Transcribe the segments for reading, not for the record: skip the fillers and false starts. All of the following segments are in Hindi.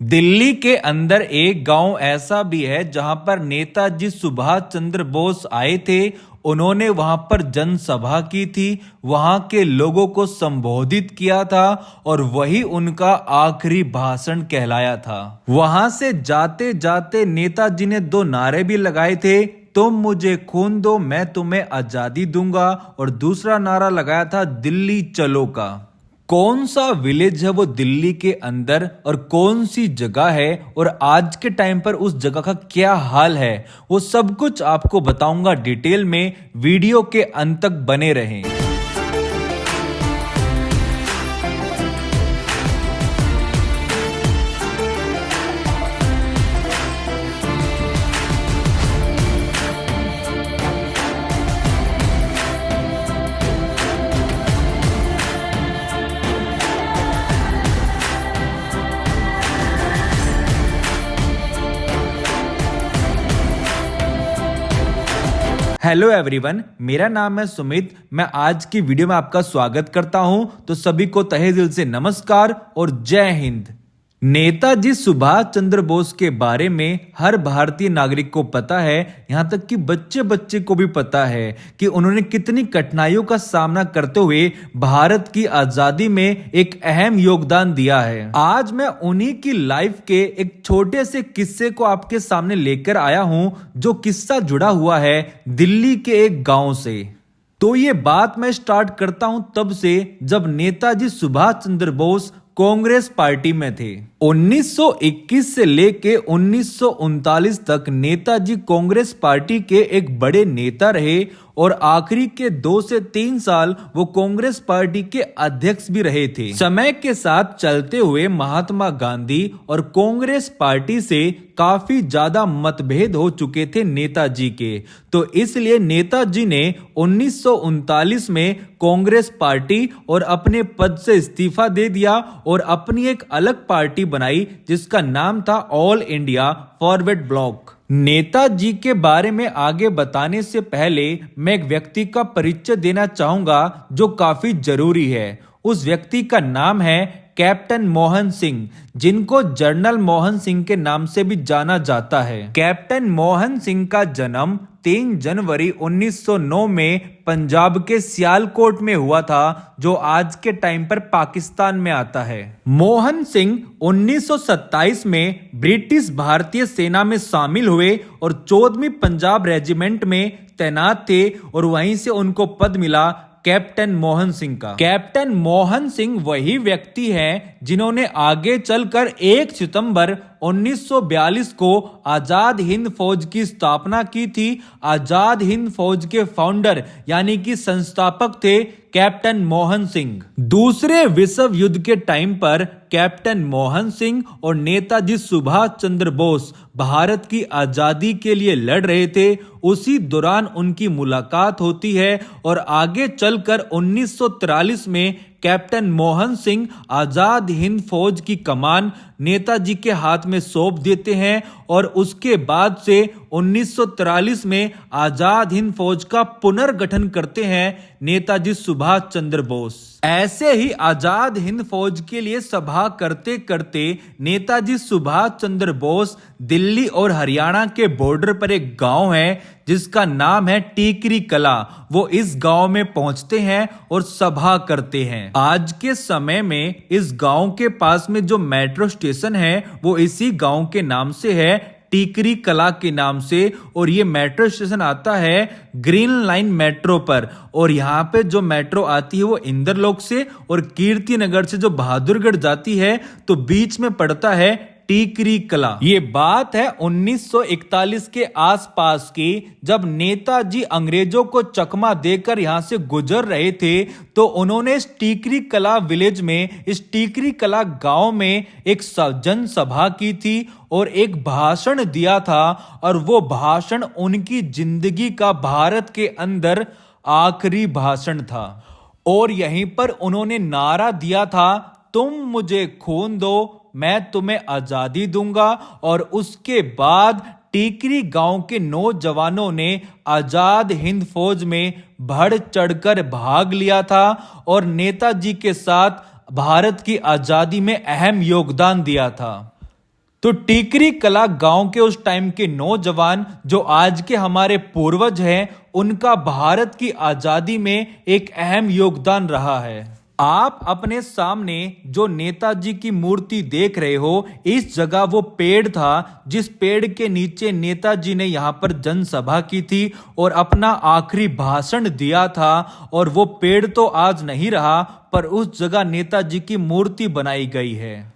दिल्ली के अंदर एक गांव ऐसा भी है जहां पर नेताजी सुभाष चंद्र बोस आए थे। उन्होंने वहां पर जनसभा की थी, वहां के लोगों को संबोधित किया था और वही उनका आखिरी भाषण कहलाया था। वहां से जाते जाते नेताजी ने दो नारे भी लगाए थे, तुम मुझे खून दो मैं तुम्हें आजादी दूंगा, और दूसरा नारा लगाया था दिल्ली चलो का। कौन सा विलेज है वो दिल्ली के अंदर और कौन सी जगह है और आज के टाइम पर उस जगह का क्या हाल है, वो सब कुछ आपको बताऊंगा डिटेल में। वीडियो के अंत तक बने रहें। हेलो एवरीवन, मेरा नाम है सुमित। मैं आज की वीडियो में आपका स्वागत करता हूं। तो सभी को तहे दिल से नमस्कार और जय हिंद। नेताजी सुभाष चंद्र बोस के बारे में हर भारतीय नागरिक को पता है, यहां तक कि बच्चे बच्चे को भी पता है कि उन्होंने कितनी कठिनाइयों का सामना करते हुए भारत की आजादी में एक अहम योगदान दिया है। आज मैं उन्हीं की लाइफ के एक छोटे से किस्से को आपके सामने लेकर आया हूं, जो किस्सा जुड़ा हुआ है दिल्ली के एक गांव से। तो ये बात मैं स्टार्ट करता हूं तब से जब नेताजी सुभाष चंद्र बोस कांग्रेस पार्टी में थे। 1921 से लेके 1939 तक नेताजी कांग्रेस पार्टी के एक बड़े नेता रहे और आखिरी के 2 से 3 साल वो कांग्रेस पार्टी के अध्यक्ष भी रहे थे। समय के साथ चलते हुए महात्मा गांधी और कांग्रेस पार्टी से काफी ज्यादा मतभेद हो चुके थे नेताजी के। तो इसलिए नेताजी ने 1939 में कांग्रेस पार्टी और अपने पद से इस्तीफा दे दिया और अपनी एक अलग पार्टी बनाई जिसका नाम था all India forward block. Netaji के बारे में आगे बताने से पहले मैं एक व्यक्ति का परिचय देना चाहूंगा जो काफी जरूरी है। उस व्यक्ति का नाम है कैप्टन मोहन सिंह, जिनको जनरल मोहन सिंह के नाम से भी जाना जाता है। कैप्टन मोहन सिंह का जन्म 3 जनवरी 1909 में पंजाब के सियालकोट में हुआ था, जो आज के टाइम पर पाकिस्तान में आता है। मोहन सिंह 1927 में ब्रिटिश भारतीय सेना में शामिल हुए और 14वीं पंजाब रेजिमेंट में तैनात थे और वहीं से उनको पद मिला कैप्टन मोहन सिंह का। कैप्टन मोहन सिंह वही व्यक्ति हैं जिन्होंने आगे चलकर 1 सितंबर 1942 को आजाद हिंद फौज की स्थापना की थी। आजाद हिंद फौज के फाउंडर यानी कि संस्थापक थे कैप्टन मोहन सिंह। दूसरे विश्व युद्ध के टाइम पर कैप्टन मोहन सिंह और नेताजी सुभाष चंद्र बोस भारत की आजादी के लिए लड़ रहे थे। उसी दौरान उनकी मुलाकात होती है और आगे चलकर 1943 में कैप्टन मोहन सिंह आजाद हिंद फौज की कमान नेताजी के हाथ में सौंप देते हैं और उसके बाद से 1943 में आजाद हिंद फौज का पुनर्गठन करते हैं नेताजी सुभाष चंद्र बोस। ऐसे ही आजाद हिंद फौज के लिए सभा करते करते नेताजी सुभाष चंद्र बोस दिल्ली और हरियाणा के बॉर्डर पर एक गांव है जिसका नाम है टीकरी कला। वो इस गांव में पहुंचते हैं और सभा करते हैं। आज के समय में इस गांव के पास में जो मेट्रो स्टेशन है वो इसी गांव के नाम से है, टीकरी कला के नाम से। और ये मेट्रो स्टेशन आता है ग्रीन लाइन मेट्रो पर। और यहाँ पे जो मेट्रो आती है वो इंदरलोक से और कीर्ति नगर से जो बहादुरगढ़ जाती है, तो बीच में पड़ता है टीकरी कला। ये बात है 1941 के आसपास की, जब नेताजी अंग्रेजों को चकमा देकर यहां से गुजर रहे थे। तो उन्होंने इस टीकरी कला विलेज में, इस टीकरी कला गांव में एक जनसभा की थी और एक भाषण दिया था। और वो भाषण उनकी जिंदगी का भारत के अंदर आखिरी भाषण था। और यहीं पर उन्होंने नारा दिया था, तुम मुझे खून दो मैं तुम्हें आजादी दूंगा। और उसके बाद टीकरी गांव के नौजवानों ने आजाद हिंद फौज में बढ़ चढ़कर भाग लिया था और नेताजी के साथ भारत की आजादी में अहम योगदान दिया था। तो टीकरी कला गांव के उस टाइम के नौजवान जो आज के हमारे पूर्वज हैं, उनका भारत की आजादी में एक अहम योगदान रहा है। आप अपने सामने जो नेताजी की मूर्ति देख रहे हो, इस जगह वो पेड़ था जिस पेड़ के नीचे नेताजी ने यहाँ पर जनसभा की थी और अपना आखिरी भाषण दिया था। और वो पेड़ तो आज नहीं रहा, पर उस जगह नेताजी की मूर्ति बनाई गई है।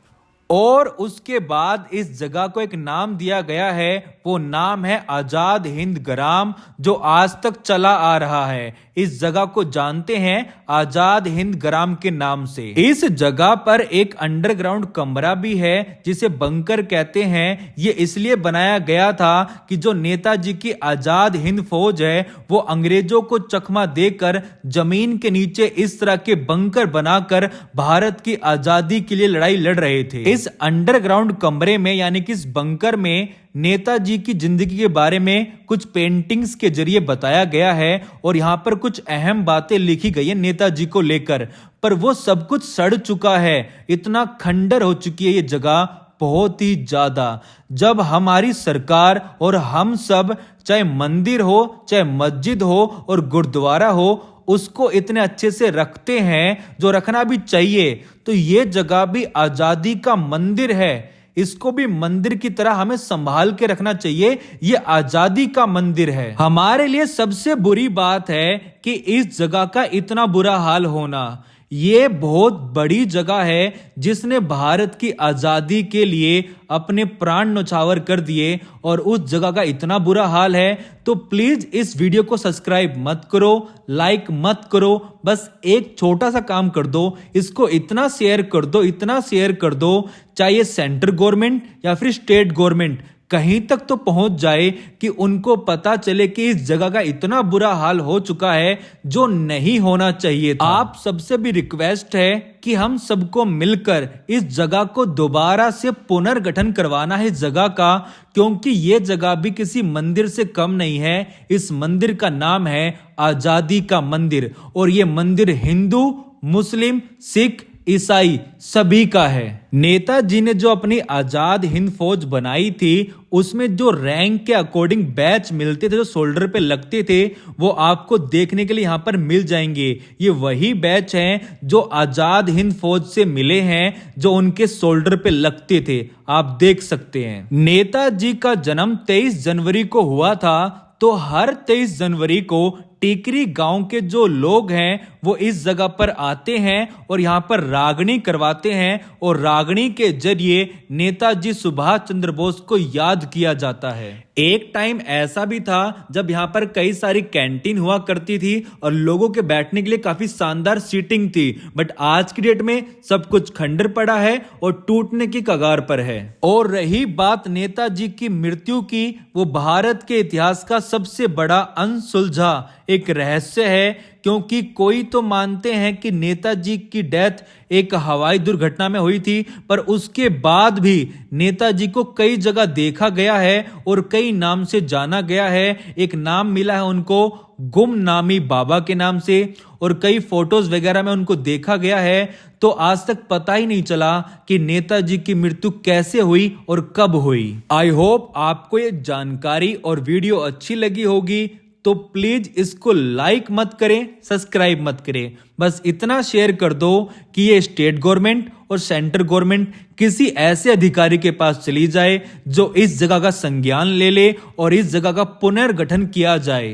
और उसके बाद इस जगह को एक नाम दिया गया है, वो नाम है आजाद हिंद ग्राम, जो आज तक चला आ रहा है। इस जगह को जानते हैं आजाद हिंद ग्राम के नाम से। इस जगह पर एक अंडरग्राउंड कमरा भी है जिसे बंकर कहते हैं। ये इसलिए बनाया गया था कि जो नेताजी की आजाद हिंद फौज है, वो अंग्रेजों को चकमा देकर जमीन के नीचे इस तरह के बंकर बनाकर भारत की आजादी के लिए लड़ाई लड़ रहे थे। इस अंडरग्राउंड कमरे में यानी कि इस बंकर में नेताजी की जिंदगी के बारे में कुछ पेंटिंग्स के जरिए बताया गया है और यहाँ पर कुछ अहम बातें लिखी गई है नेताजी को लेकर, पर वो सब कुछ सड़ चुका है। इतना खंडर हो चुकी है ये जगह, बहुत ही ज्यादा। जब हमारी सरकार और हम सब, चाहे मंदिर हो, चाहे मस्जिद हो और गुरुद्वारा हो, उसको इतने अच्छे से रखते हैं जो रखना भी चाहिए, तो ये जगह भी आजादी का मंदिर है। इसको भी मंदिर की तरह हमें संभाल के रखना चाहिए। ये आजादी का मंदिर है। हमारे लिए सबसे बुरी बात है कि इस जगह का इतना बुरा हाल होना। ये बहुत बड़ी जगह है जिसने भारत की आजादी के लिए अपने प्राण न्यौछावर कर दिए, और उस जगह का इतना बुरा हाल है। तो प्लीज इस वीडियो को सब्सक्राइब मत करो, लाइक मत करो, बस एक छोटा सा काम कर दो, इसको इतना शेयर कर दो, इतना शेयर कर दो, चाहे सेंट्रल गवर्नमेंट या फिर स्टेट गवर्नमेंट, कहीं तक तो पहुंच जाए कि उनको पता चले कि इस जगह का इतना बुरा हाल हो चुका है जो नहीं होना चाहिए था। आप सबसे भी रिक्वेस्ट है कि हम सबको मिलकर इस जगह को दोबारा से पुनर्गठन करवाना है इस जगह का, क्योंकि ये जगह भी किसी मंदिर से कम नहीं है। इस मंदिर का नाम है आजादी का मंदिर, और ये मंदिर हिंदू, मुस्लिम, सिख, ईसाई सभी का है। नेताजी ने जो अपनी आजाद हिंद फौज बनाई थी, उसमें जो रैंक के अकॉर्डिंग बैच मिलते थे, जो शोल्डर पे लगते थे, वो आपको देखने के लिए यहाँ पर मिल जाएंगे। ये वही बैच हैं जो आजाद हिंद फौज से मिले हैं, जो उनके शोल्डर पे लगते थे, आप देख सकते हैं। नेताजी का जन्म 23 जनवरी को हुआ था, तो हर 23 जनवरी को टीकरी गांव के जो लोग हैं वो इस जगह पर आते हैं और यहाँ पर रागनी करवाते हैं, और रागनी के जरिए नेताजी सुभाष चंद्र बोस को याद किया जाता है। एक टाइम ऐसा भी था जब यहाँ पर कई सारी कैंटीन हुआ करती थी और लोगों के बैठने के लिए काफी शानदार सीटिंग थी, बट आज की डेट में सब कुछ खंडर पड़ा है और टूटने की कगार पर है। और रही बात नेताजी की मृत्यु की, वो भारत के इतिहास का सबसे बड़ा अनसुलझा एक रहस्य है, क्योंकि कोई तो मानते हैं कि नेताजी की डेथ एक हवाई दुर्घटना में हुई थी, पर उसके बाद भी नेताजी को कई जगह देखा गया है और कई नाम से जाना गया है। एक नाम मिला है उनको गुमनामी बाबा के नाम से, और कई फोटोज वगैरह में उनको देखा गया है। तो आज तक पता ही नहीं चला कि नेताजी की मृत्यु कैसे हुई और कब हुई। आई होप आपको ये जानकारी और वीडियो अच्छी लगी होगी, तो प्लीज इसको लाइक मत करें, सब्सक्राइब मत करें, बस इतना शेयर कर दो कि ये स्टेट गवर्नमेंट और सेंट्रल गवर्नमेंट किसी ऐसे अधिकारी के पास चली जाए जो इस जगह का संज्ञान ले ले और इस जगह का पुनर्गठन किया जाए।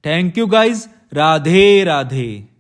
Thank you guys, Radhe Radhe.